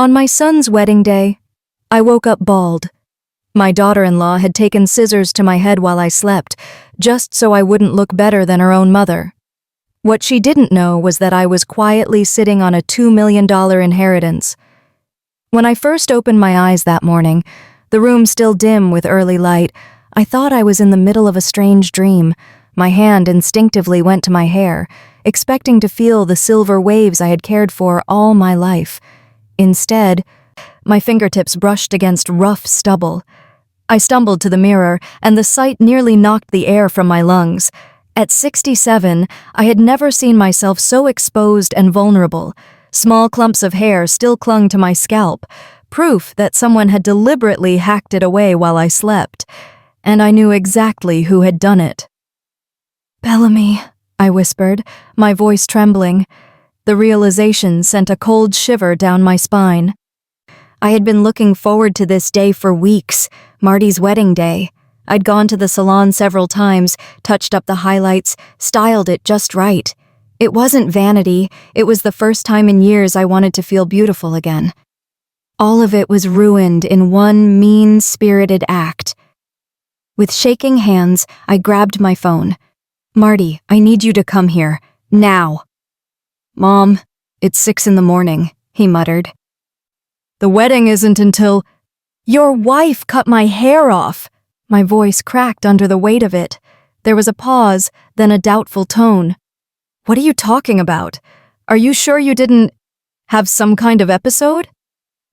On my son's wedding day, I woke up bald. My daughter-in-law had taken scissors to my head while I slept, just so I wouldn't look better than her own mother. What she didn't know was that I was quietly sitting on a $2 million inheritance. When I first opened my eyes that morning, the room still dim with early light, I thought I was in the middle of a strange dream. My hand instinctively went to my hair, expecting to feel the silver waves I had cared for all my life. Instead, my fingertips brushed against rough stubble. I stumbled to the mirror, and the sight nearly knocked the air from my lungs. At 67, I had never seen myself so exposed and vulnerable. Small clumps of hair still clung to my scalp, proof that someone had deliberately hacked it away while I slept. And I knew exactly who had done it. "Bellamy," I whispered, my voice trembling. The realization sent a cold shiver down my spine. I had been looking forward to this day for weeks, Marty's wedding day. I'd gone to the salon several times, touched up the highlights, styled it just right. It wasn't vanity, it was the first time in years I wanted to feel beautiful again. All of it was ruined in one mean-spirited act. With shaking hands, I grabbed my phone. "Marty, I need you to come here. Now." "Mom, it's 6 a.m, he muttered. "The wedding isn't until—" "Your wife cut my hair off!" My voice cracked under the weight of it. There was a pause, then a doubtful tone. "What are you talking about? Are you sure you didn't have some kind of episode?"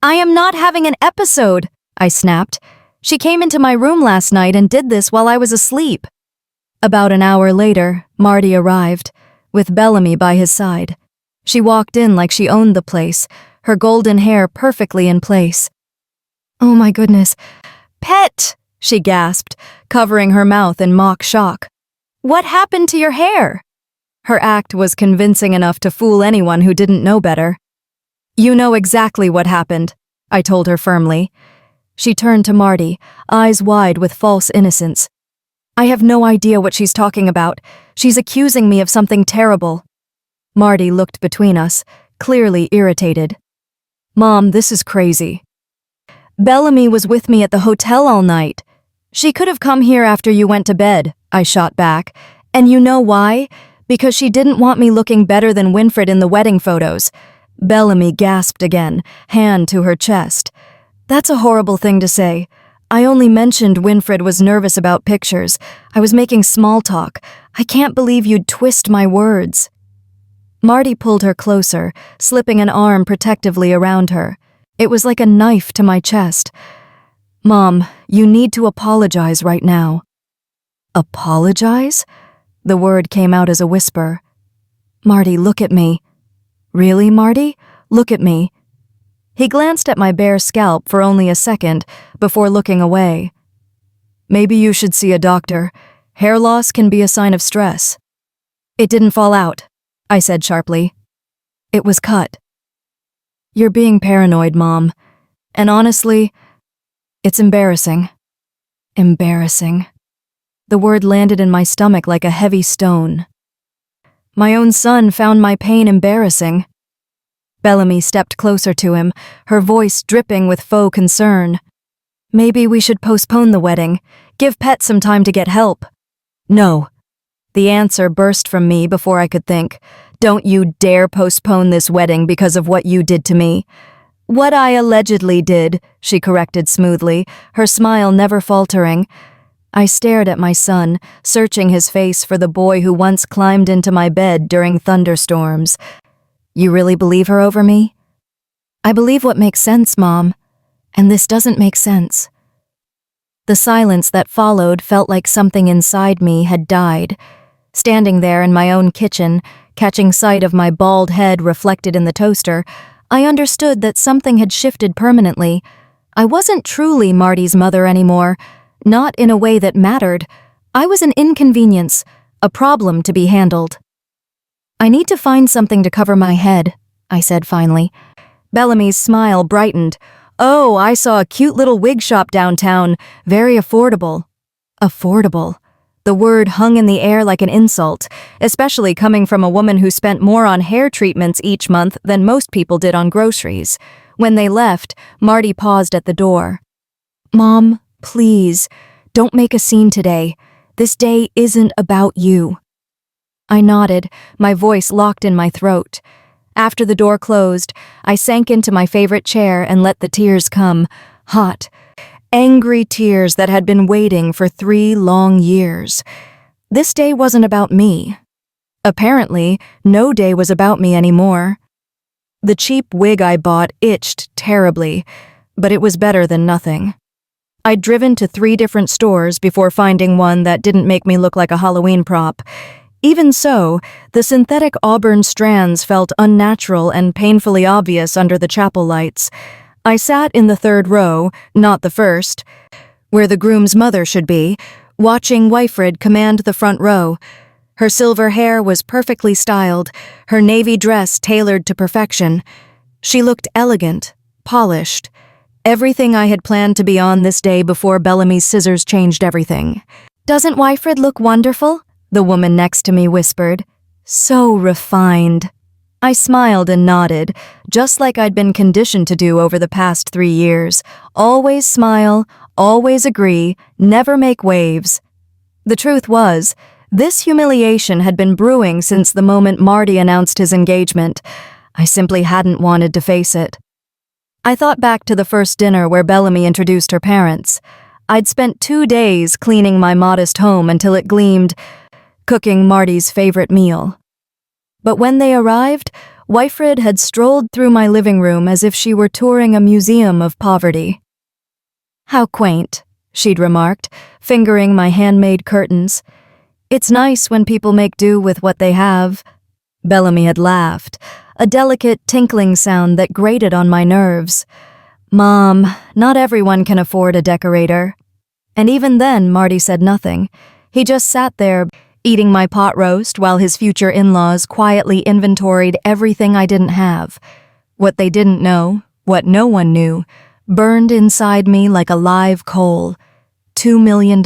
"I am not having an episode," I snapped. "She came into my room last night and did this while I was asleep." About an hour later, Marty arrived, with Bellamy by his side. She walked in like she owned the place, her golden hair perfectly in place. "Oh my goodness. Pet!" she gasped, covering her mouth in mock shock. "What happened to your hair?" Her act was convincing enough to fool anyone who didn't know better. "You know exactly what happened," I told her firmly. She turned to Marty, eyes wide with false innocence. "I have no idea what she's talking about. She's accusing me of something terrible." Marty looked between us, clearly irritated. "Mom, this is crazy. Bellamy was with me at the hotel all night. She could have come here after you went to bed," I shot back. "And you know why? Because she didn't want me looking better than Winfred in the wedding photos." Bellamy gasped again, hand to her chest. "That's a horrible thing to say. I only mentioned Winfred was nervous about pictures. I was making small talk. I can't believe you'd twist my words." Marty pulled her closer, slipping an arm protectively around her. It was like a knife to my chest. "Mom, you need to apologize right now." "Apologize?" The word came out as a whisper. "Marty, look at me." "Really, Marty? Look at me." He glanced at my bare scalp for only a second before looking away. "Maybe you should see a doctor. Hair loss can be a sign of stress." "It didn't fall out," I said sharply. "It was cut." "You're being paranoid, Mom. And honestly, it's embarrassing." Embarrassing. The word landed in my stomach like a heavy stone. My own son found my pain embarrassing. Bellamy stepped closer to him, her voice dripping with faux concern. "Maybe we should postpone the wedding. Give Pet some time to get help." "No." The answer burst from me before I could think. "Don't you dare postpone this wedding because of what you did to me." "What I allegedly did," she corrected smoothly, her smile never faltering. I stared at my son, searching his face for the boy who once climbed into my bed during thunderstorms. "You really believe her over me?" "I believe what makes sense, Mom. And this doesn't make sense." The silence that followed felt like something inside me had died. Standing there in my own kitchen, catching sight of my bald head reflected in the toaster, I understood that something had shifted permanently. I wasn't truly Marty's mother anymore, not in a way that mattered. I was an inconvenience, a problem to be handled. "I need to find something to cover my head," I said finally. Bellamy's smile brightened. "Oh, I saw a cute little wig shop downtown. Very affordable." Affordable. The word hung in the air like an insult, especially coming from a woman who spent more on hair treatments each month than most people did on groceries. When they left, Marty paused at the door. "Mom, please, don't make a scene today. This day isn't about you." I nodded, my voice locked in my throat. After the door closed, I sank into my favorite chair and let the tears come, hot, angry tears that had been waiting for 3 long years. This day wasn't about me. Apparently, no day was about me anymore. The cheap wig I bought itched terribly, but it was better than nothing. I'd driven to 3 different stores before finding one that didn't make me look like a Halloween prop. Even so, the synthetic auburn strands felt unnatural and painfully obvious under the chapel lights. I sat in the 3rd row, not the 1st, where the groom's mother should be, watching Wyfred command the front row. Her silver hair was perfectly styled, her navy dress tailored to perfection. She looked elegant, polished. Everything I had planned to be on this day before Bellamy's scissors changed everything. "Doesn't Wyfred look wonderful?" the woman next to me whispered. "So refined." I smiled and nodded, just like I'd been conditioned to do over the past 3 years. Always smile, always agree, never make waves. The truth was, this humiliation had been brewing since the moment Marty announced his engagement. I simply hadn't wanted to face it. I thought back to the first dinner where Bellamy introduced her parents. I'd spent 2 days cleaning my modest home until it gleamed, cooking Marty's favorite meal. But when they arrived, Wyfred had strolled through my living room as if she were touring a museum of poverty. "How quaint," she'd remarked, fingering my handmade curtains. "It's nice when people make do with what they have." Bellamy had laughed, a delicate tinkling sound that grated on my nerves. "Mom, not everyone can afford a decorator." And even then, Marty said nothing. He just sat there, eating my pot roast while his future in-laws quietly inventoried everything I didn't have. What they didn't know, what no one knew, burned inside me like a live coal. $2 million.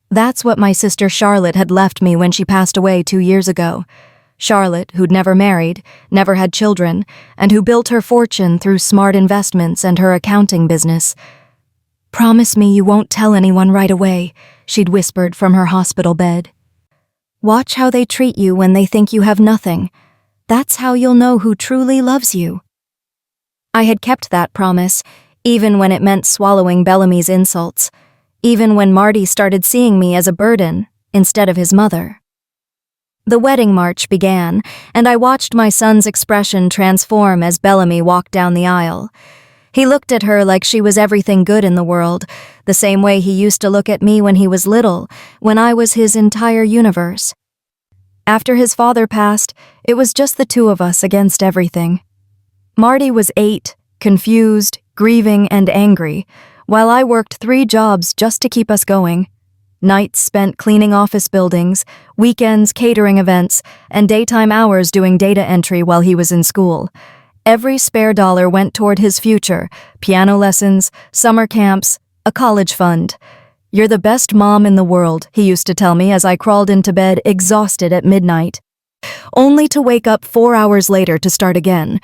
That's what my sister Charlotte had left me when she passed away 2 years ago. Charlotte, who'd never married, never had children, and who built her fortune through smart investments and her accounting business. "Promise me you won't tell anyone right away," she'd whispered from her hospital bed. "Watch how they treat you when they think you have nothing. That's how you'll know who truly loves you." I had kept that promise, even when it meant swallowing Bellamy's insults, even when Marty started seeing me as a burden instead of his mother. The wedding march began, and I watched my son's expression transform as Bellamy walked down the aisle. He looked at her like she was everything good in the world, the same way he used to look at me when he was little, when I was his entire universe. After his father passed, it was just the 2 of us against everything. Marty was 8, confused, grieving, and angry, while I worked 3 jobs just to keep us going. Nights spent cleaning office buildings, weekends catering events, and daytime hours doing data entry while he was in school. Every spare dollar went toward his future, piano lessons, summer camps, a college fund. "You're the best mom in the world," he used to tell me as I crawled into bed exhausted at midnight, only to wake up 4 hours later to start again.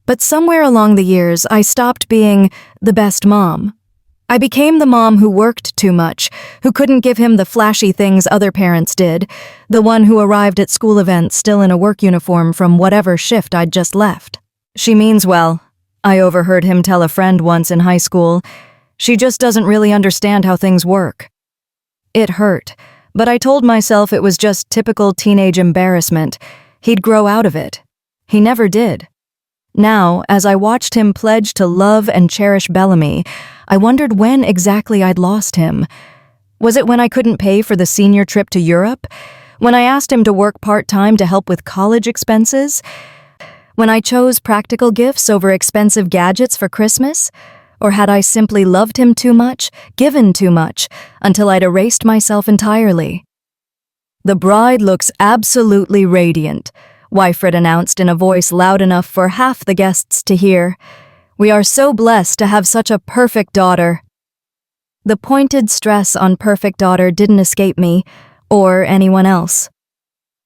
But somewhere along the years, I stopped being the best mom. I became the mom who worked too much, who couldn't give him the flashy things other parents did, the one who arrived at school events still in a work uniform from whatever shift I'd just left. "She means well," I overheard him tell a friend once in high school. "She just doesn't really understand how things work." It hurt, but I told myself it was just typical teenage embarrassment. He'd grow out of it. He never did. Now, as I watched him pledge to love and cherish Bellamy, I wondered when exactly I'd lost him. Was it when I couldn't pay for the senior trip to Europe? When I asked him to work part-time to help with college expenses? When I chose practical gifts over expensive gadgets for Christmas? Or had I simply loved him too much, given too much, until I'd erased myself entirely? "The bride looks absolutely radiant," Wyfred announced in a voice loud enough for half the guests to hear. "We are so blessed to have such a perfect daughter." The pointed stress on perfect daughter didn't escape me, or anyone else.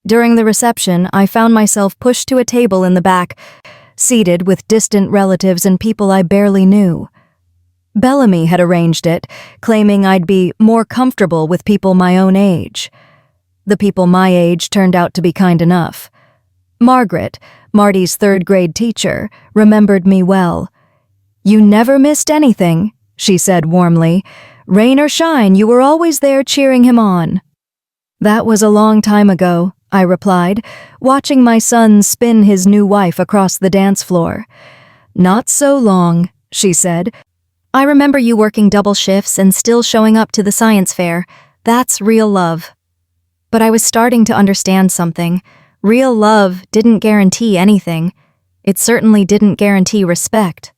During the reception, I found myself pushed to a table in the back, seated with distant relatives and people I barely knew. Bellamy had arranged it, claiming I'd be more comfortable with people my own age. The people my age turned out to be kind enough. Margaret, Marty's third-grade teacher, remembered me well. "You never missed anything," she said warmly. "Rain or shine, you were always there cheering him on." "That was a long time ago," I replied, watching my son spin his new wife across the dance floor. "Not so long," she said. "I remember you working double shifts and still showing up to the science fair. That's real love." But I was starting to understand something. Real love didn't guarantee anything. It certainly didn't guarantee respect.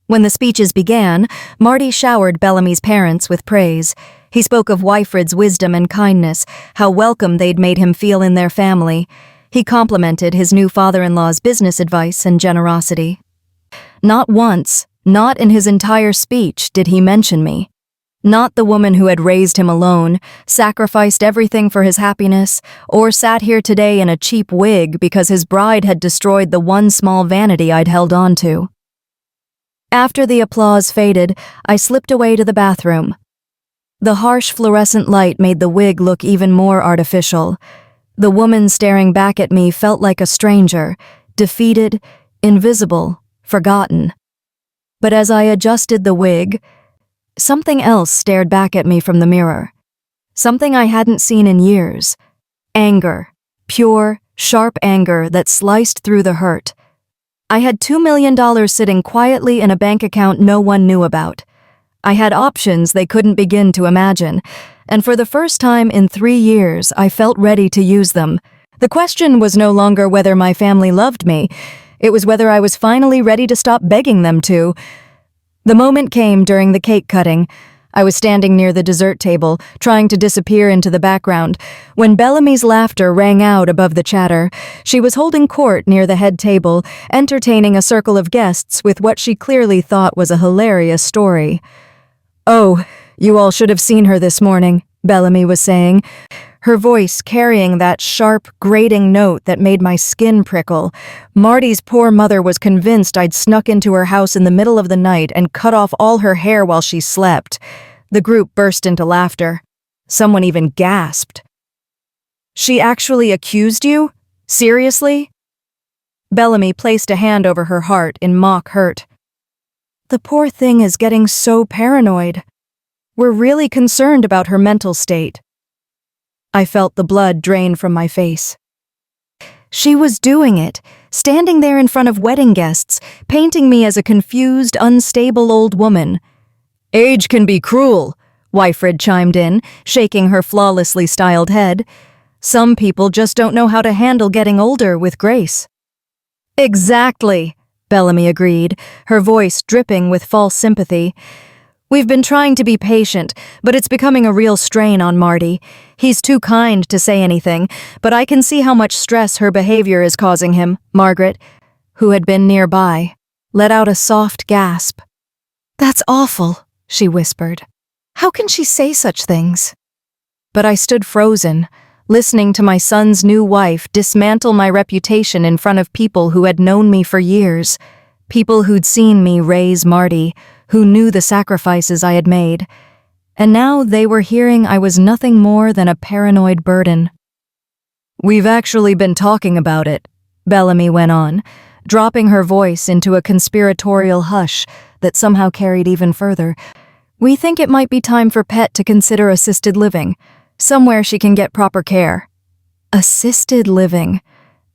When the speeches began, Marty showered Bellamy's parents with praise. He spoke of Wyfred's wisdom and kindness, how welcome they'd made him feel in their family. He complimented his new father-in-law's business advice and generosity. Not once, not in his entire speech, did he mention me. Not the woman who had raised him alone, sacrificed everything for his happiness, or sat here today in a cheap wig because his bride had destroyed the one small vanity I'd held on to. After the applause faded, I slipped away to the bathroom. The harsh fluorescent light made the wig look even more artificial. The woman staring back at me felt like a stranger, defeated, invisible, forgotten. But as I adjusted the wig, something else stared back at me from the mirror. Something I hadn't seen in years. Anger. Pure, sharp anger that sliced through the hurt. I had $2 million sitting quietly in a bank account no one knew about. I had options they couldn't begin to imagine, and for the first time in 3 years, I felt ready to use them. The question was no longer whether my family loved me. It was whether I was finally ready to stop begging them to. The moment came during the cake cutting. I was standing near the dessert table, trying to disappear into the background, when Bellamy's laughter rang out above the chatter. She was holding court near the head table, entertaining a circle of guests with what she clearly thought was a hilarious story. "Oh, you all should have seen her this morning," Bellamy was saying, her voice carrying that sharp, grating note that made my skin prickle. Marty's poor mother was convinced I'd snuck into her house in the middle of the night and cut off all her hair while she slept. The group burst into laughter. Someone even gasped. "She actually accused you? Seriously?" Bellamy placed a hand over her heart in mock hurt. "The poor thing is getting so paranoid. We're really concerned about her mental state." I felt the blood drain from my face. She was doing it, standing there in front of wedding guests, painting me as a confused, unstable old woman. "Age can be cruel," Wyfred chimed in, shaking her flawlessly styled head. "Some people just don't know how to handle getting older with grace." "Exactly," Bellamy agreed, her voice dripping with false sympathy. "We've been trying to be patient, but it's becoming a real strain on Marty. He's too kind to say anything, but I can see how much stress her behavior is causing him." Margaret, who had been nearby, let out a soft gasp. "That's awful," she whispered. "How can she say such things?" But I stood frozen, listening to my son's new wife dismantle my reputation in front of people who had known me for years, people who'd seen me raise Marty, who knew the sacrifices I had made. And now they were hearing I was nothing more than a paranoid burden. "We've actually been talking about it," Bellamy went on, dropping her voice into a conspiratorial hush that somehow carried even further. "We think it might be time for Pet to consider assisted living, somewhere she can get proper care." Assisted living.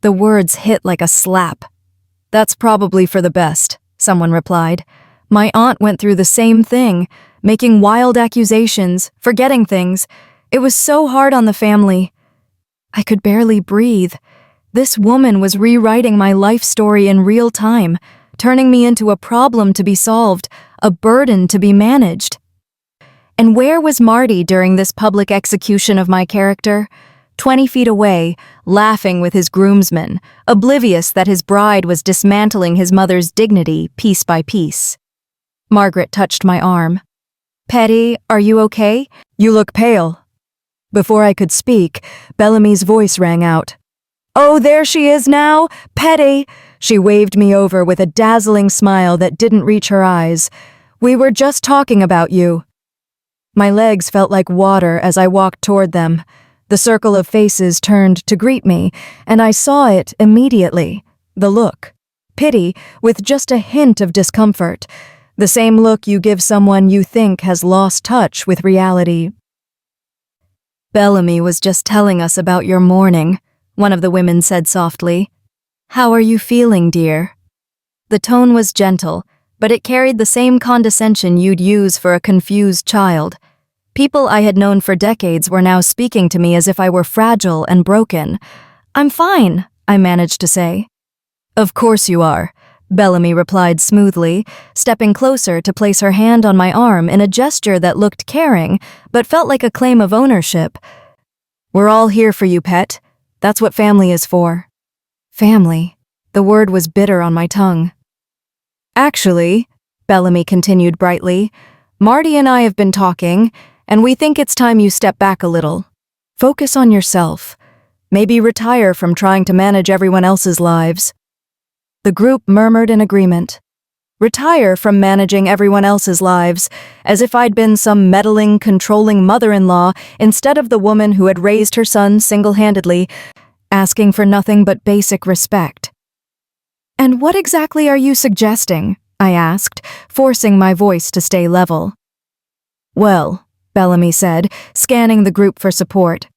The words hit like a slap. "That's probably for the best," someone replied. "My aunt went through the same thing, making wild accusations, forgetting things. It was so hard on the family." I could barely breathe. This woman was rewriting my life story in real time, turning me into a problem to be solved, a burden to be managed. And where was Marty during this public execution of my character? 20 feet away, laughing with his groomsmen, oblivious that his bride was dismantling his mother's dignity piece by piece. Margaret touched my arm. "Petty, are you okay? You look pale." Before I could speak, Bellamy's voice rang out. "Oh, there she is now! Petty!" She waved me over with a dazzling smile that didn't reach her eyes. "We were just talking about you." My legs felt like water as I walked toward them. The circle of faces turned to greet me, and I saw it immediately. The look. Pity, with just a hint of discomfort. The same look you give someone you think has lost touch with reality. "Bellamy was just telling us about your mourning," one of the women said softly. "How are you feeling, dear?" The tone was gentle, but it carried the same condescension you'd use for a confused child. People I had known for decades were now speaking to me as if I were fragile and broken. "I'm fine," I managed to say. "Of course you are," Bellamy replied smoothly, stepping closer to place her hand on my arm in a gesture that looked caring, but felt like a claim of ownership. "We're all here for you, pet. That's what family is for." Family. The word was bitter on my tongue. "Actually," Bellamy continued brightly, "Marty and I have been talking, and we think it's time you step back a little. Focus on yourself. Maybe retire from trying to manage everyone else's lives." The group murmured in agreement. Retire from managing everyone else's lives, as if I'd been some meddling, controlling mother-in-law instead of the woman who had raised her son single-handedly, asking for nothing but basic respect. "And what exactly are you suggesting?" I asked, forcing my voice to stay level. "Well," Bellamy said, scanning the group for support,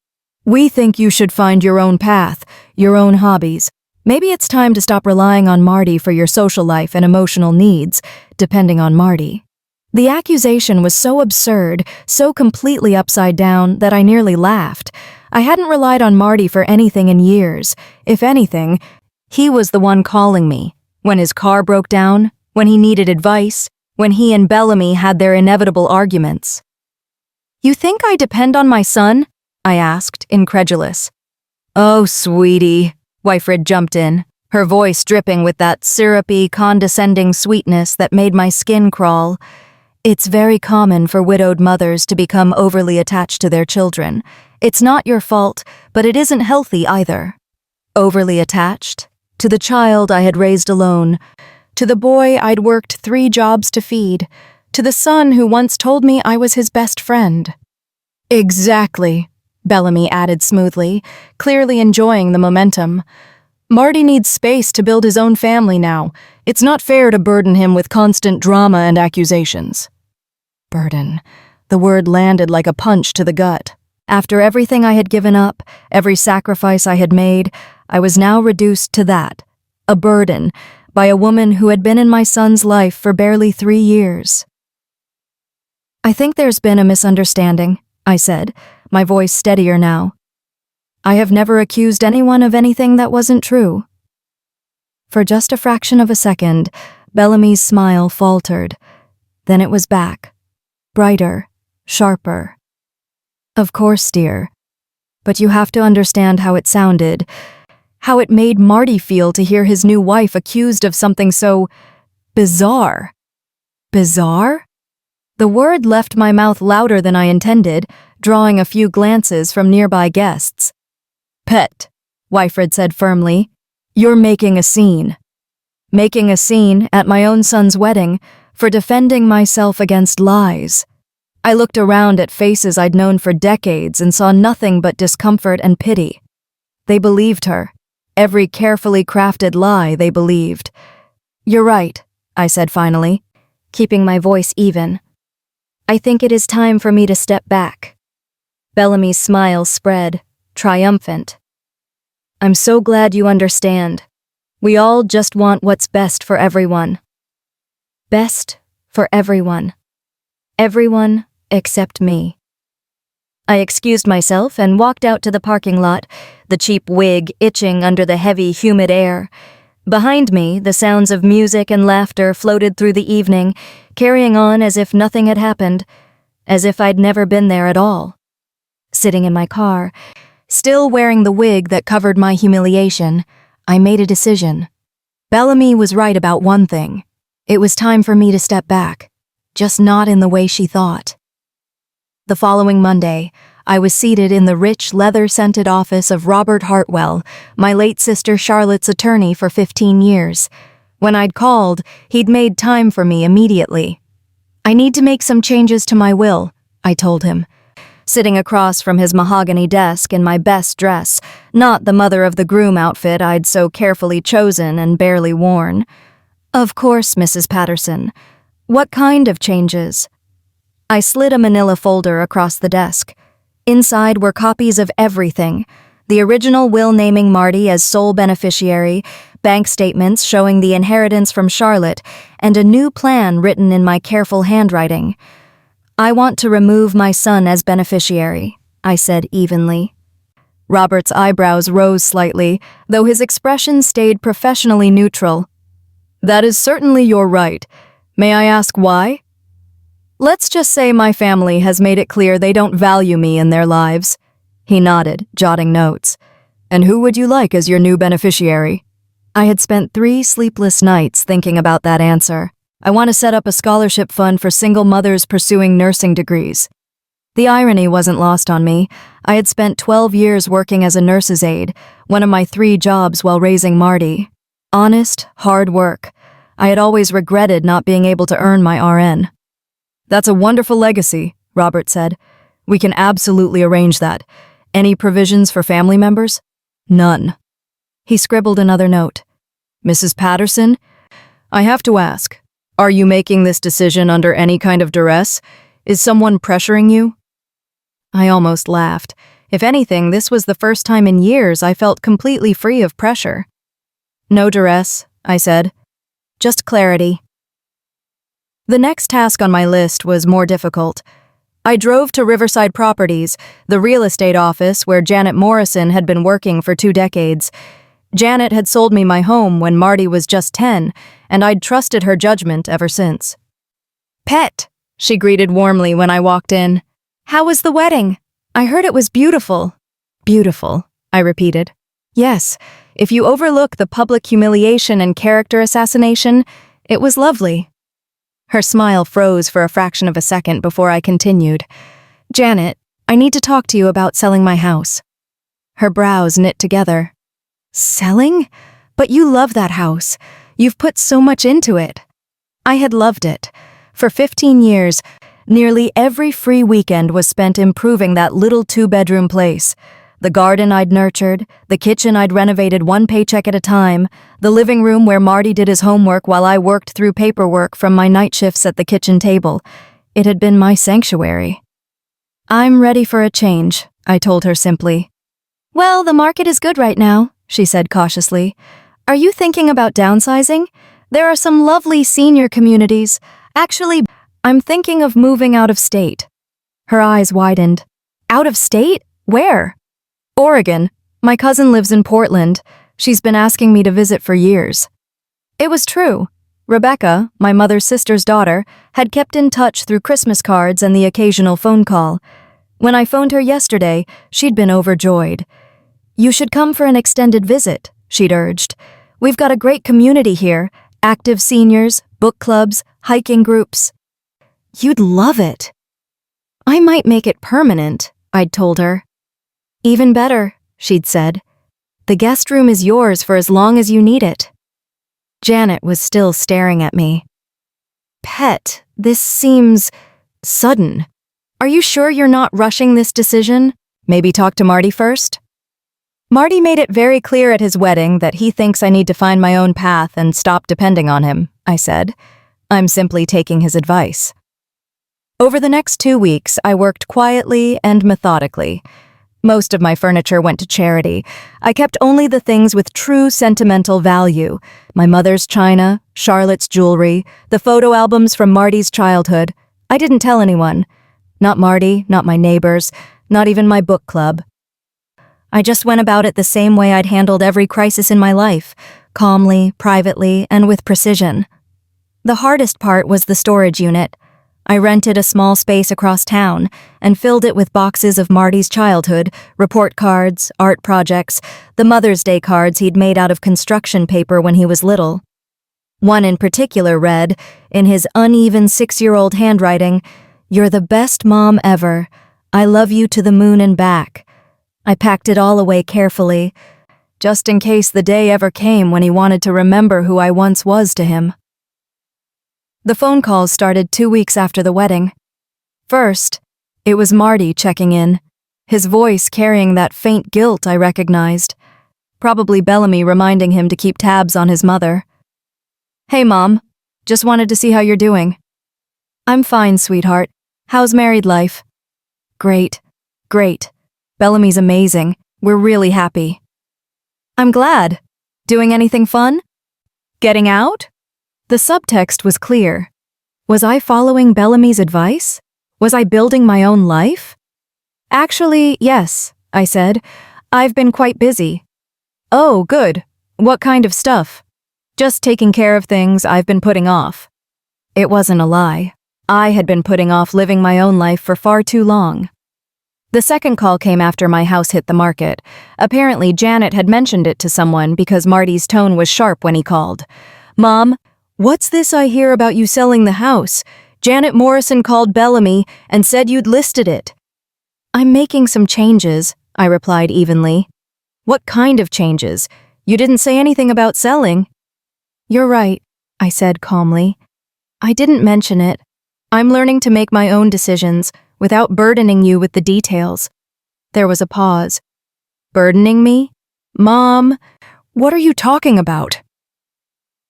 "we think you should find your own path, your own hobbies. Maybe it's time to stop relying on Marty for your social life and emotional needs, depending on Marty." The accusation was so absurd, so completely upside down, that I nearly laughed. I hadn't relied on Marty for anything in years. If anything, he was the one calling me. When his car broke down, when he needed advice, when he and Bellamy had their inevitable arguments. "You think I depend on my son?" I asked, incredulous. "Oh, sweetie," Wyfred jumped in, her voice dripping with that syrupy, condescending sweetness that made my skin crawl. "It's very common for widowed mothers to become overly attached to their children. It's not your fault, but it isn't healthy either." Overly attached? To the child I had raised alone, to the boy I'd worked 3 jobs to feed, to the son who once told me I was his best friend. "Exactly," Bellamy added smoothly, clearly enjoying the momentum. "Marty needs space to build his own family now. It's not fair to burden him with constant drama and accusations." Burden. The word landed like a punch to the gut. After everything I had given up, every sacrifice I had made, I was now reduced to that. A burden, by a woman who had been in my son's life for barely 3 years. "I think there's been a misunderstanding," I said, my voice steadier now. "I have never accused anyone of anything that wasn't true." For just a fraction of a second, Bellamy's smile faltered. Then it was back. Brighter, sharper. "Of course, dear. But you have to understand how it sounded, how it made Marty feel to hear his new wife accused of something so bizarre." Bizarre? The word left my mouth louder than I intended, drawing a few glances from nearby guests. "Pet," Wyfred said firmly, "you're making a scene." Making a scene at my own son's wedding for defending myself against lies. I looked around at faces I'd known for decades and saw nothing but discomfort and pity. They believed her. Every carefully crafted lie they believed. "You're right," I said finally, keeping my voice even. "I think it is time for me to step back." Bellamy's smile spread, triumphant. "I'm so glad you understand. We all just want what's best for everyone." Best for everyone. Everyone except me. I excused myself and walked out to the parking lot, the cheap wig itching under the heavy, humid air. Behind me, the sounds of music and laughter floated through the evening, carrying on as if nothing had happened, as if I'd never been there at all. Sitting in my car, still wearing the wig that covered my humiliation, I made a decision. Bellamy was right about one thing. It was time for me to step back, just not in the way she thought. The following Monday, I was seated in the rich, leather-scented office of Robert Hartwell, my late sister Charlotte's attorney for 15 years. When I'd called, he'd made time for me immediately. "I need to make some changes to my will," I told him, sitting across from his mahogany desk in my best dress, not the mother of the groom outfit I'd so carefully chosen and barely worn. "Of course, Mrs. Patterson. What kind of changes?" I slid a manila folder across the desk. Inside were copies of everything: the original will naming Marty as sole beneficiary, bank statements showing the inheritance from Charlotte, and a new plan written in my careful handwriting. "I want to remove my son as beneficiary," I said evenly. Robert's eyebrows rose slightly, though his expression stayed professionally neutral. "That is certainly your right. May I ask why?" "Let's just say my family has made it clear they don't value me in their lives." He nodded, jotting notes. "And who would you like as your new beneficiary?" I had spent 3 sleepless nights thinking about that answer. I want to set up a scholarship fund for single mothers pursuing nursing degrees. The irony wasn't lost on me. I had spent 12 years working as a nurse's aide, one of my 3 jobs while raising Marty. Honest, hard work. I had always regretted not being able to earn my RN. "That's a wonderful legacy," Robert said. "We can absolutely arrange that. Any provisions for family members?" "None." He scribbled another note. "Mrs. Patterson, I have to ask, are you making this decision under any kind of duress? Is someone pressuring you?" I almost laughed. If anything, this was the first time in years I felt completely free of pressure. "No duress," I said. "Just clarity." The next task on my list was more difficult. I drove to Riverside Properties, the real estate office where Janet Morrison had been working for 2 decades. Janet had sold me my home when Marty was just 10, and I'd trusted her judgment ever since. "Pet," she greeted warmly when I walked in. "How was the wedding? I heard it was beautiful." "Beautiful," I repeated. "Yes, if you overlook the public humiliation and character assassination, it was lovely." Her smile froze for a fraction of a second before I continued. "Janet, I need to talk to you about selling my house." Her brows knit together. "Selling? But you love that house. You've put so much into it." I had loved it. For 15 years, nearly every free weekend was spent improving that little 2-bedroom place. The garden I'd nurtured, the kitchen I'd renovated 1 paycheck at a time, the living room where Marty did his homework while I worked through paperwork from my night shifts at the kitchen table. It had been my sanctuary. "I'm ready for a change," I told her simply. "Well, the market is good right now," she said cautiously. "Are you thinking about downsizing? There are some lovely senior communities. Actually, I'm thinking of moving out of state." Her eyes widened. "Out of state? Where?" "Oregon. My cousin lives in Portland. She's been asking me to visit for years." It was true. Rebecca, my mother's sister's daughter, had kept in touch through Christmas cards and the occasional phone call. When I phoned her yesterday, she'd been overjoyed. "You should come for an extended visit," she'd urged. "We've got a great community here, active seniors, book clubs, hiking groups." "You'd love it." "I might make it permanent," I'd told her. "Even better," she'd said. "The guest room is yours for as long as you need it." Janet was still staring at me. "Pet, this seems sudden. Are you sure you're not rushing this decision? Maybe talk to Marty first?" "Marty made it very clear at his wedding that he thinks I need to find my own path and stop depending on him," I said. "I'm simply taking his advice." Over the next 2 weeks, I worked quietly and methodically. Most of my furniture went to charity. I kept only the things with true sentimental value: my mother's china, Charlotte's jewelry, the photo albums from Marty's childhood. I didn't tell anyone. Not Marty, not my neighbors, not even my book club. I just went about it the same way I'd handled every crisis in my life, calmly, privately, and with precision. The hardest part was the storage unit. I rented a small space across town and filled it with boxes of Marty's childhood, report cards, art projects, the Mother's Day cards he'd made out of construction paper when he was little. One in particular read, in his uneven 6-year-old handwriting, "You're the best mom ever. I love you to the moon and back. I packed it all away carefully, just in case the day ever came when he wanted to remember who I once was to him. The phone calls started 2 weeks after the wedding. First, it was Marty checking in, his voice carrying that faint guilt I recognized. Probably Bellamy reminding him to keep tabs on his mother. "Hey, Mom. Just wanted to see how you're doing." "I'm fine, sweetheart. How's married life?" "Great. Great. Bellamy's amazing. We're really happy." "I'm glad. Doing anything fun? Getting out?" The subtext was clear. Was I following Bellamy's advice? Was I building my own life? "Actually, yes," I said. "I've been quite busy." "Oh, good. What kind of stuff?" "Just taking care of things I've been putting off." It wasn't a lie. I had been putting off living my own life for far too long. The second call came after my house hit the market. Apparently, Janet had mentioned it to someone because Marty's tone was sharp when he called. "Mom, what's this I hear about you selling the house? Janet Morrison called Bellamy and said you'd listed it." "I'm making some changes," I replied evenly. "What kind of changes? You didn't say anything about selling." "You're right," I said calmly. "I didn't mention it. I'm learning to make my own decisions without burdening you with the details." There was a pause. "Burdening me? Mom, what are you talking about?"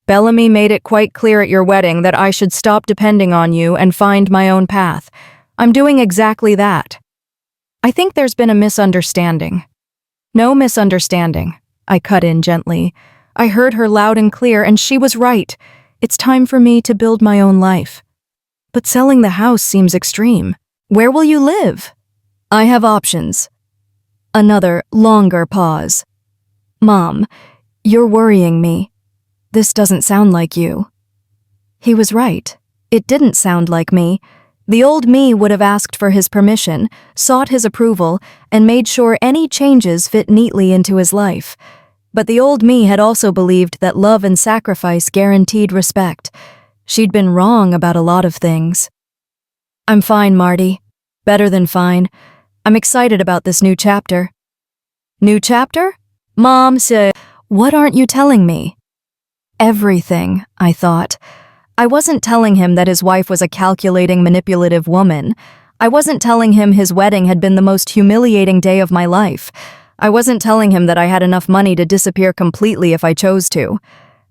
"Bellamy made it quite clear at your wedding that I should stop depending on you and find my own path. I'm doing exactly that." "I think there's been a misunderstanding." "No misunderstanding," I cut in gently. I heard her loud and clear, and she was right. It's time for me to build my own life. But selling the house seems extreme. Where will you live? "I have options." Another, longer pause. "Mom, you're worrying me. This doesn't sound like you." He was right. It didn't sound like me. The old me would have asked for his permission, sought his approval, and made sure any changes fit neatly into his life. But the old me had also believed that love and sacrifice guaranteed respect. She'd been wrong about a lot of things. "I'm fine, Marty. Better than fine. I'm excited about this new chapter." "New chapter?" Mom said. "What aren't you telling me?" Everything, I thought. I wasn't telling him that his wife was a calculating, manipulative woman. I wasn't telling him his wedding had been the most humiliating day of my life. I wasn't telling him that I had enough money to disappear completely if I chose to.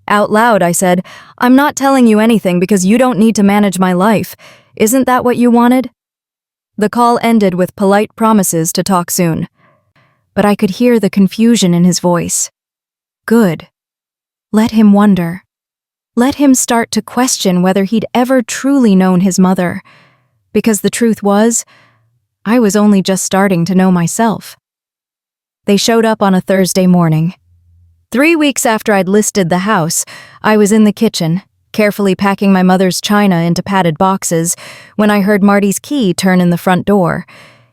Out loud, I said, "I'm not telling you anything because you don't need to manage my life. Isn't that what you wanted?" The call ended with polite promises to talk soon. But I could hear the confusion in his voice. Good. Let him wonder. Let him start to question whether he'd ever truly known his mother. Because the truth was, I was only just starting to know myself. They showed up on a Thursday morning. 3 weeks after I'd listed the house, I was in the kitchen, carefully packing my mother's china into padded boxes, when I heard Marty's key turn in the front door.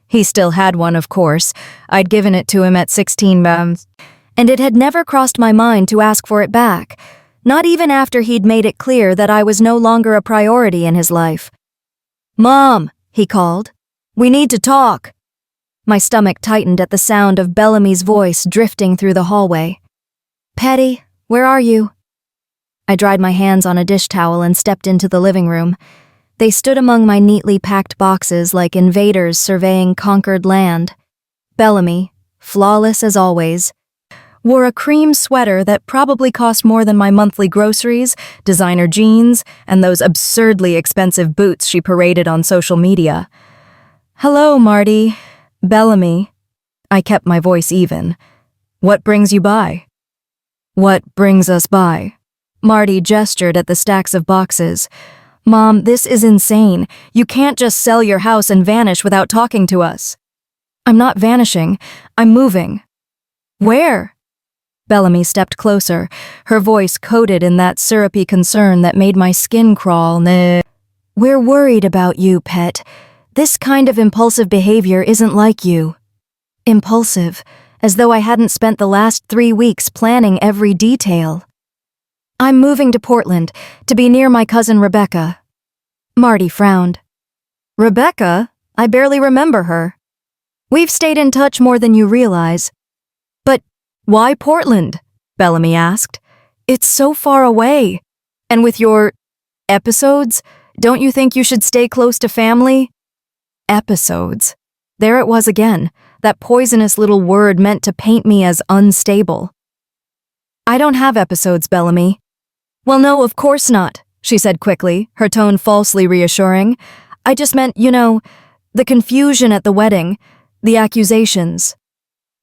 He still had one, of course. I'd given it to him at 16, and it had never crossed my mind to ask for it back, not even after he'd made it clear that I was no longer a priority in his life. "Mom," he called. "We need to talk." My stomach tightened at the sound of Bellamy's voice drifting through the hallway. "Petty, where are you?" I dried my hands on a dish towel and stepped into the living room. They stood among my neatly packed boxes like invaders surveying conquered land. Bellamy, flawless as always, wore a cream sweater that probably cost more than my monthly groceries, designer jeans, and those absurdly expensive boots she paraded on social media. "Hello, Marty." "Bellamy." I kept my voice even. "What brings you by?" "What brings us by?" Marty gestured at the stacks of boxes. "Mom, this is insane. You can't just sell your house and vanish without talking to us." "I'm not vanishing. I'm moving." "Where?" Bellamy stepped closer, her voice coated in that syrupy concern that made my skin crawl. "We're worried about you, pet. This kind of impulsive behavior isn't like you." Impulsive, as though I hadn't spent the last 3 weeks planning every detail. "I'm moving to Portland, to be near my cousin Rebecca." Marty frowned. "Rebecca? I barely remember her." We've stayed in touch more than you realize. But why Portland? Bellamy asked. It's so far away. And with your episodes, don't you think you should stay close to family? Episodes. There it was again, that poisonous little word meant to paint me as unstable. I don't have episodes, Bellamy. Well, no, of course not, she said quickly, her tone falsely reassuring. I just meant, the confusion at the wedding, the accusations.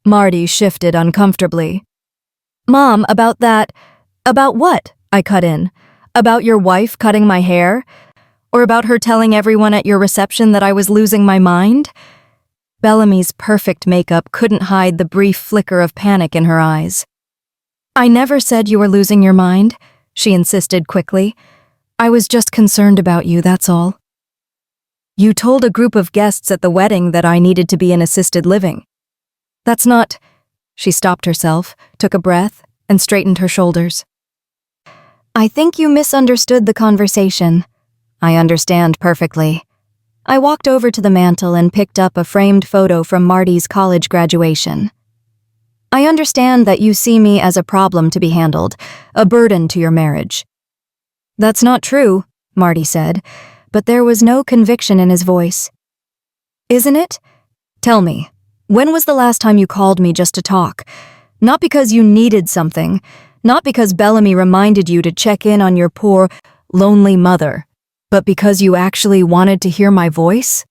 Marty shifted uncomfortably. Mom, about that. About what? I cut in. About your wife cutting my hair? Or about her telling everyone at your reception that I was losing my mind? Bellamy's perfect makeup couldn't hide the brief flicker of panic in her eyes. I never said you were losing your mind, she insisted quickly. I was just concerned about you, that's all. You told a group of guests at the wedding that I needed to be in assisted living. That's not... She stopped herself, took a breath, and straightened her shoulders. I think you misunderstood the conversation. I understand perfectly. I walked over to the mantel and picked up a framed photo from Marty's college graduation. I understand that you see me as a problem to be handled, a burden to your marriage. That's not true, Marty said, but there was no conviction in his voice. Isn't it? Tell me, when was the last time you called me just to talk? Not because you needed something, not because Bellamy reminded you to check in on your poor, lonely mother, but because you actually wanted to hear my voice?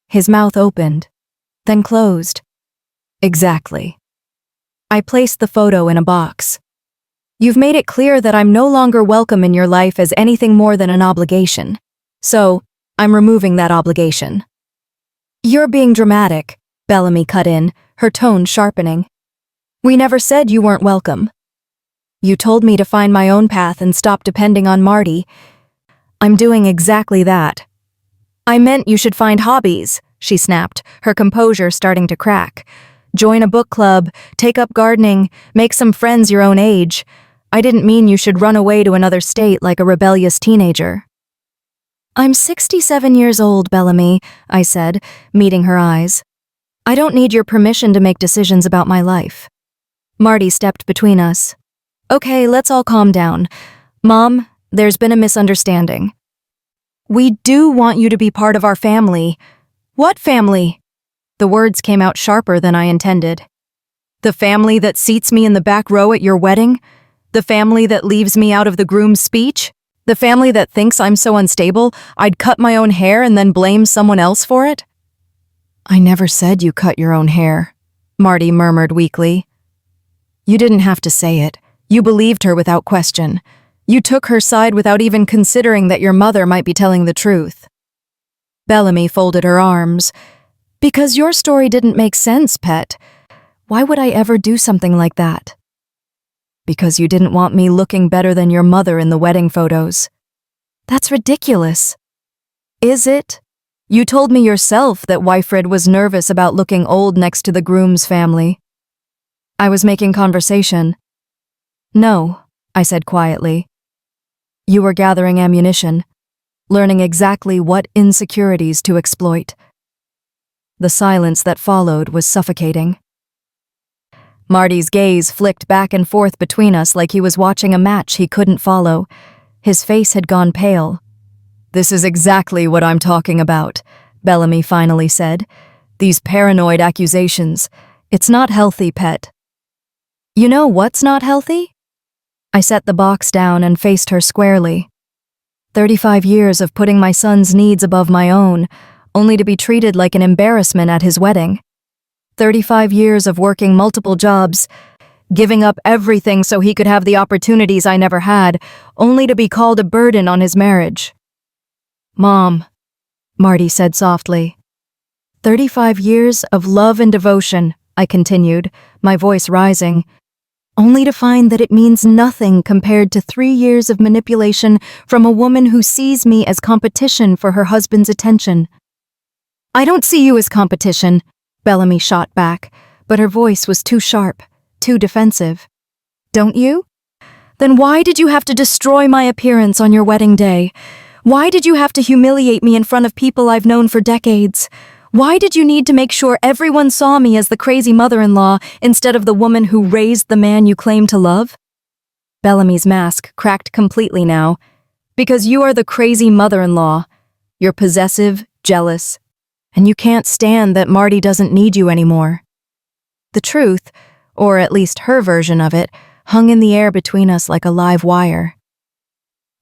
His mouth opened, then closed. Exactly. I placed the photo in a box. You've made it clear that I'm no longer welcome in your life as anything more than an obligation. So, I'm removing that obligation. You're being dramatic, Bellamy cut in, her tone sharpening. We never said you weren't welcome. You told me to find my own path and stop depending on Marty. I'm doing exactly that. I meant you should find hobbies, she snapped, her composure starting to crack. Join a book club, take up gardening, make some friends your own age. I didn't mean you should run away to another state like a rebellious teenager. I'm 67 years old, Bellamy, I said, meeting her eyes. I don't need your permission to make decisions about my life. Marty stepped between us. Okay, let's all calm down. Mom, there's been a misunderstanding. We do want you to be part of our family. What family? The words came out sharper than I intended. The family that seats me in the back row at your wedding? The family that leaves me out of the groom's speech? The family that thinks I'm so unstable, I'd cut my own hair and then blame someone else for it? I never said you cut your own hair, Marty murmured weakly. You didn't have to say it. You believed her without question. You took her side without even considering that your mother might be telling the truth. Bellamy folded her arms. Because your story didn't make sense, pet. Why would I ever do something like that? Because you didn't want me looking better than your mother in the wedding photos. That's ridiculous. Is it? You told me yourself that Wyfred was nervous about looking old next to the groom's family. I was making conversation. No, I said quietly. You were gathering ammunition, learning exactly what insecurities to exploit. The silence that followed was suffocating. Marty's gaze flicked back and forth between us like he was watching a match he couldn't follow. His face had gone pale. This is exactly what I'm talking about, Bellamy finally said. These paranoid accusations. It's not healthy, pet. You know what's not healthy? I set the box down and faced her squarely. 35 years of putting my son's needs above my own, only to be treated like an embarrassment at his wedding. 35 years of working multiple jobs, giving up everything so he could have the opportunities I never had, only to be called a burden on his marriage. Mom, Marty said softly. 35 years of love and devotion, I continued, my voice rising, only to find that it means nothing compared to 3 years of manipulation from a woman who sees me as competition for her husband's attention. I don't see you as competition, Bellamy shot back, but her voice was too sharp, too defensive. Don't you? Then why did you have to destroy my appearance on your wedding day? Why did you have to humiliate me in front of people I've known for decades? Why did you need to make sure everyone saw me as the crazy mother-in-law instead of the woman who raised the man you claim to love? Bellamy's mask cracked completely now. Because you are the crazy mother-in-law. You're possessive, jealous, and you can't stand that Marty doesn't need you anymore. The truth, or at least her version of it, hung in the air between us like a live wire.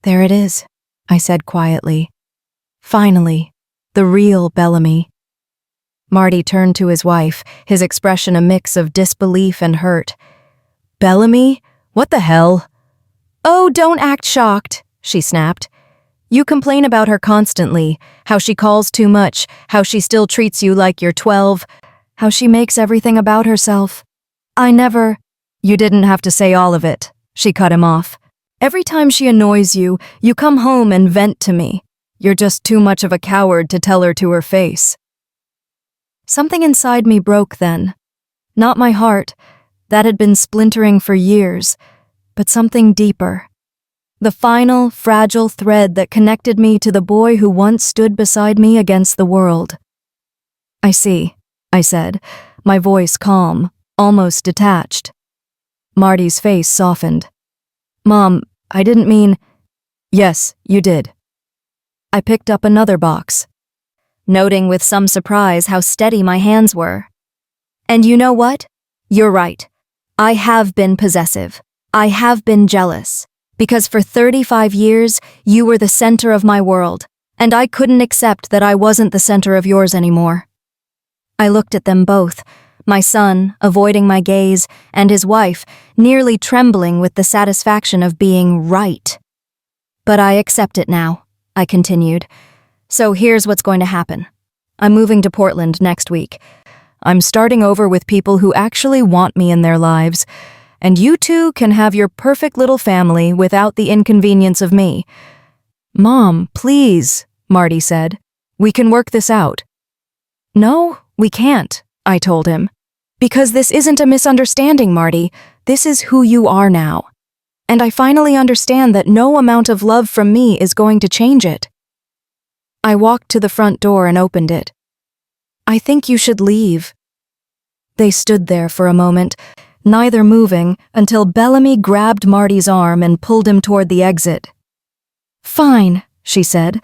There it is, I said quietly. Finally, the real Bellamy. Marty turned to his wife, his expression a mix of disbelief and hurt. Bellamy? What the hell? Oh, don't act shocked, she snapped. You complain about her constantly, how she calls too much, how she still treats you like you're 12, how she makes everything about herself. You didn't have to say all of it, she cut him off. Every time she annoys you, you come home and vent to me. You're just too much of a coward to tell her to her face. Something inside me broke then. Not my heart, that had been splintering for years, but something deeper. The final, fragile thread that connected me to the boy who once stood beside me against the world. I see, I said, my voice calm, almost detached. Marty's face softened. Mom, I didn't mean… Yes, you did. I picked up another box, noting with some surprise how steady my hands were. And you know what? You're right. I have been possessive. I have been jealous. Because for 35 years, you were the center of my world, and I couldn't accept that I wasn't the center of yours anymore. I looked at them both, my son, avoiding my gaze, and his wife, nearly trembling with the satisfaction of being right. But I accept it now, I continued. So here's what's going to happen. I'm moving to Portland next week. I'm starting over with people who actually want me in their lives, and you two can have your perfect little family without the inconvenience of me. Mom, please, Marty said. We can work this out. No, we can't, I told him. Because this isn't a misunderstanding, Marty. This is who you are now. And I finally understand that no amount of love from me is going to change it. I walked to the front door and opened it. I think you should leave. They stood there for a moment, neither moving, until Bellamy grabbed Marty's arm and pulled him toward the exit. Fine, she said,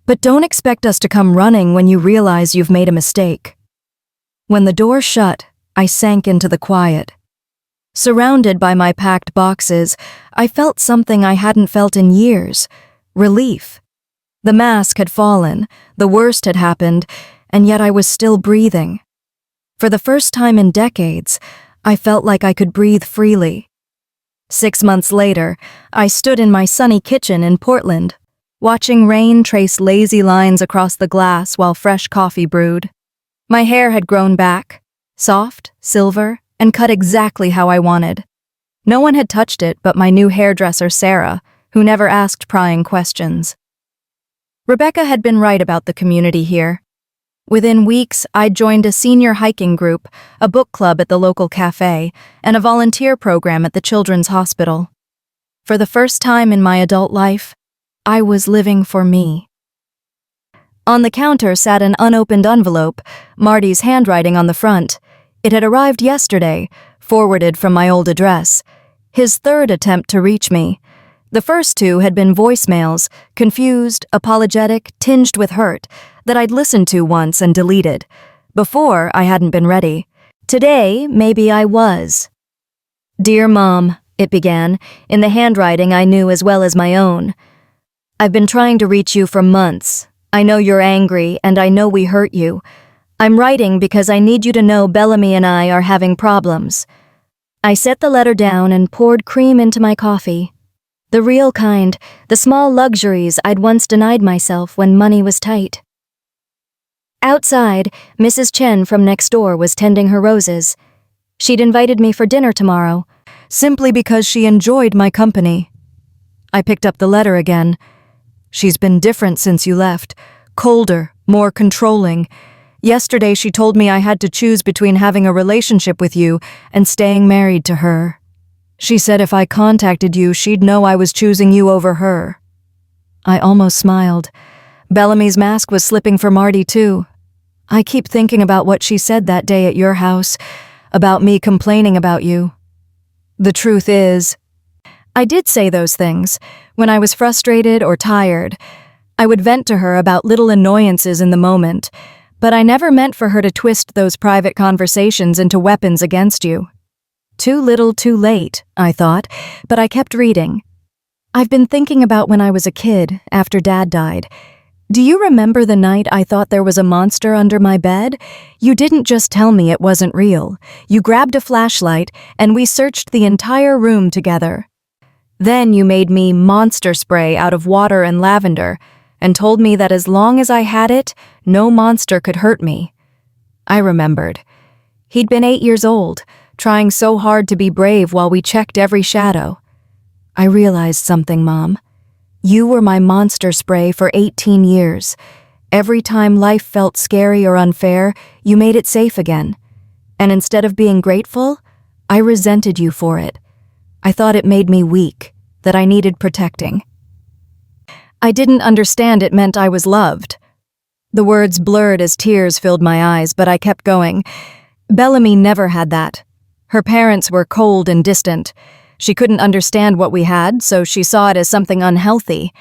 but don't expect us to come running when you realize you've made a mistake. When the door shut, I sank into the quiet. Surrounded by my packed boxes, I felt something I hadn't felt in years, relief. The mask had fallen, the worst had happened, and yet I was still breathing. For the first time in decades, I felt like I could breathe freely. 6 months later, I stood in my sunny kitchen in Portland, watching rain trace lazy lines across the glass while fresh coffee brewed. My hair had grown back, soft, silver, and cut exactly how I wanted. No one had touched it but my new hairdresser, Sarah, who never asked prying questions. Rebecca had been right about the community here. Within weeks, I'd joined a senior hiking group, a book club at the local cafe, and a volunteer program at the Children's Hospital. For the first time in my adult life, I was living for me. On the counter sat an unopened envelope, Marty's handwriting on the front. It had arrived yesterday, forwarded from my old address. His third attempt to reach me. The first two had been voicemails, confused, apologetic, tinged with hurt, that I'd listened to once and deleted. Before, I hadn't been ready. Today, maybe I was. Dear Mom, it began, in the handwriting I knew as well as my own. I've been trying to reach you for months. I know you're angry, and I know we hurt you. I'm writing because I need you to know Bellamy and I are having problems. I set the letter down and poured cream into my coffee. The real kind, the small luxuries I'd once denied myself when money was tight. Outside, Mrs. Chen from next door was tending her roses. She'd invited me for dinner tomorrow, simply because she enjoyed my company. I picked up the letter again. She's been different since you left, colder, more controlling. Yesterday she told me I had to choose between having a relationship with you and staying married to her. She said if I contacted you, she'd know I was choosing you over her. I almost smiled. Bellamy's mask was slipping for Marty too. I keep thinking about what she said that day at your house, about me complaining about you. The truth is, I did say those things. When I was frustrated or tired, I would vent to her about little annoyances in the moment, but I never meant for her to twist those private conversations into weapons against you. Too little, too late, I thought, but I kept reading. I've been thinking about when I was a kid, after Dad died. Do you remember the night I thought there was a monster under my bed? You didn't just tell me it wasn't real. You grabbed a flashlight, and we searched the entire room together. Then you made me monster spray out of water and lavender, and told me that as long as I had it, no monster could hurt me. I remembered. He'd been 8 years old, trying so hard to be brave while we checked every shadow. I realized something, Mom. You were my monster spray for 18 years. Every time life felt scary or unfair, you made it safe again. And instead of being grateful, I resented you for it. I thought it made me weak, that I needed protecting. I didn't understand it meant I was loved. The words blurred as tears filled my eyes, but I kept going. Bellamy never had that. Her parents were cold and distant. She couldn't understand what we had, so she saw it as something unhealthy,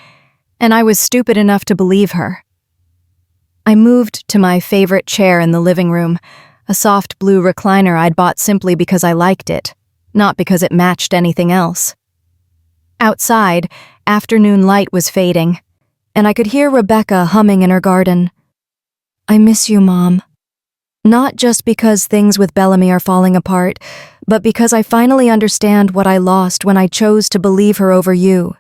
and I was stupid enough to believe her. I moved to my favorite chair in the living room, a soft blue recliner I'd bought simply because I liked it, not because it matched anything else. Outside, afternoon light was fading, and I could hear Rebecca humming in her garden. I miss you, Mom. Not just because things with Bellamy are falling apart, but because I finally understand what I lost when I chose to believe her over you.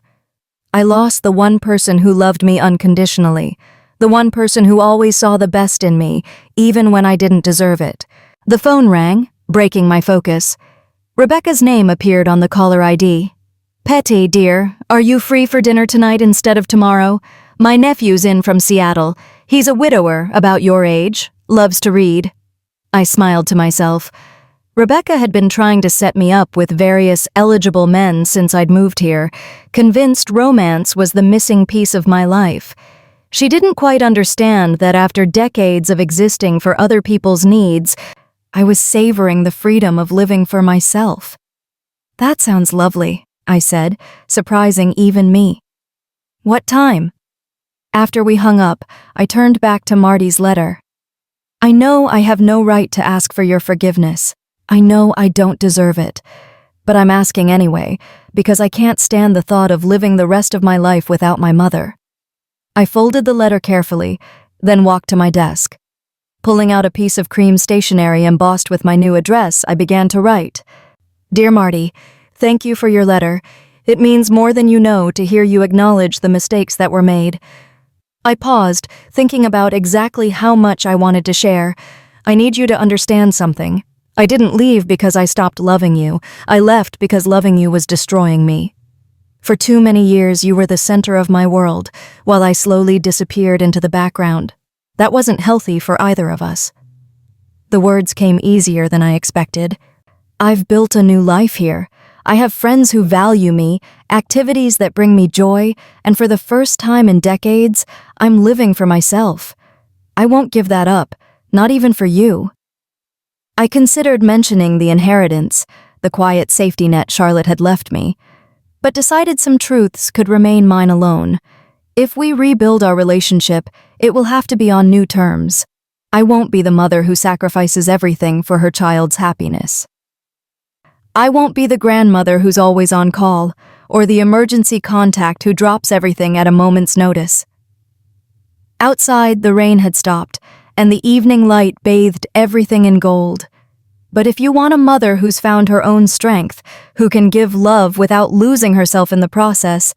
I lost the one person who loved me unconditionally, the one person who always saw the best in me, even when I didn't deserve it. The phone rang, breaking my focus. Rebecca's name appeared on the caller ID. Petty, dear, are you free for dinner tonight instead of tomorrow? My nephew's in from Seattle. He's a widower, about your age, loves to read. I smiled to myself. Rebecca had been trying to set me up with various eligible men since I'd moved here, convinced romance was the missing piece of my life. She didn't quite understand that after decades of existing for other people's needs, I was savoring the freedom of living for myself. That sounds lovely, I said, surprising even me. What time? After we hung up, I turned back to Marty's letter. I know I have no right to ask for your forgiveness. I know I don't deserve it. But I'm asking anyway, because I can't stand the thought of living the rest of my life without my mother. I folded the letter carefully, then walked to my desk. Pulling out a piece of cream stationery embossed with my new address, I began to write. Dear Marty, thank you for your letter. It means more than you know to hear you acknowledge the mistakes that were made. I paused, thinking about exactly how much I wanted to share. I need you to understand something. I didn't leave because I stopped loving you. I left because loving you was destroying me. For too many years, you were the center of my world, while I slowly disappeared into the background. That wasn't healthy for either of us. The words came easier than I expected. I've built a new life here. I have friends who value me, activities that bring me joy, and for the first time in decades, I'm living for myself. I won't give that up, not even for you. I considered mentioning the inheritance, the quiet safety net Charlotte had left me, but decided some truths could remain mine alone. If we rebuild our relationship, it will have to be on new terms. I won't be the mother who sacrifices everything for her child's happiness. I won't be the grandmother who's always on call, or the emergency contact who drops everything at a moment's notice. Outside, the rain had stopped, and the evening light bathed everything in gold. But if you want a mother who's found her own strength, who can give love without losing herself in the process,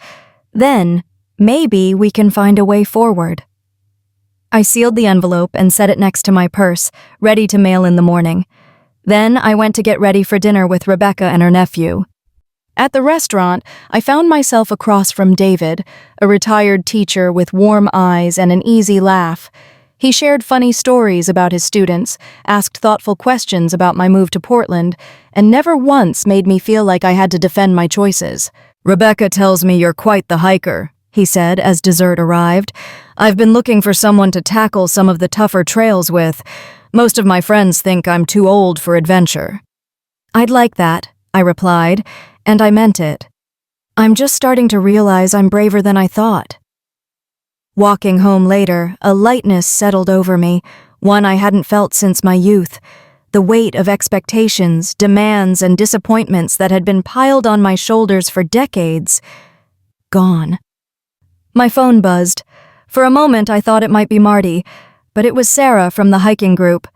then maybe we can find a way forward. I sealed the envelope and set it next to my purse, ready to mail in the morning. Then I went to get ready for dinner with Rebecca and her nephew. At the restaurant, I found myself across from David, a retired teacher with warm eyes and an easy laugh. He shared funny stories about his students, asked thoughtful questions about my move to Portland, and never once made me feel like I had to defend my choices. Rebecca tells me you're quite the hiker, he said as dessert arrived. "I've been looking for someone to tackle some of the tougher trails with. Most of my friends think I'm too old for adventure." "I'd like that," I replied, and I meant it. I'm just starting to realize I'm braver than I thought. Walking home later, a lightness settled over me, one I hadn't felt since my youth. The weight of expectations, demands, and disappointments that had been piled on my shoulders for decades, gone. My phone buzzed. For a moment, I thought it might be Marty, but it was Sarah from the hiking group.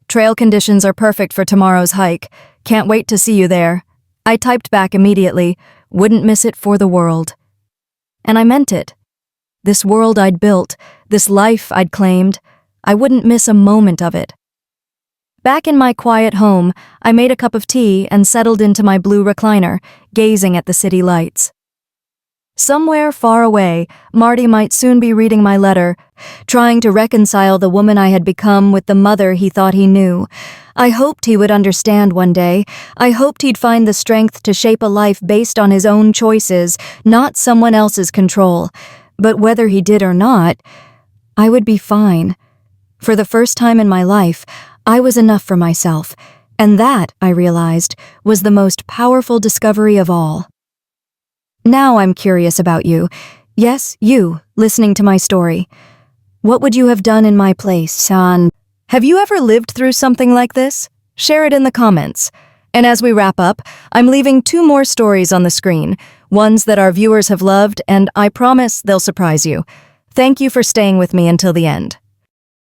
"Trail conditions are perfect for tomorrow's hike. Can't wait to see you there." I typed back immediately, "Wouldn't miss it for the world." And I meant it. This world I'd built, this life I'd claimed, I wouldn't miss a moment of it. Back in my quiet home, I made a cup of tea and settled into my blue recliner, gazing at the city lights. Somewhere far away, Marty might soon be reading my letter, trying to reconcile the woman I had become with the mother he thought he knew. I hoped he would understand one day. I hoped he'd find the strength to shape a life based on his own choices, not someone else's control. But whether he did or not, I would be fine. For the first time in my life, I was enough for myself, and that, I realized, was the most powerful discovery of all. Now I'm curious about you. Yes, you, listening to my story. What would you have done in my place, Sean? Have you ever lived through something like this? Share it in the comments. And as we wrap up, I'm leaving 2 more stories on the screen, ones that our viewers have loved, and I promise they'll surprise you. Thank you for staying with me until the end.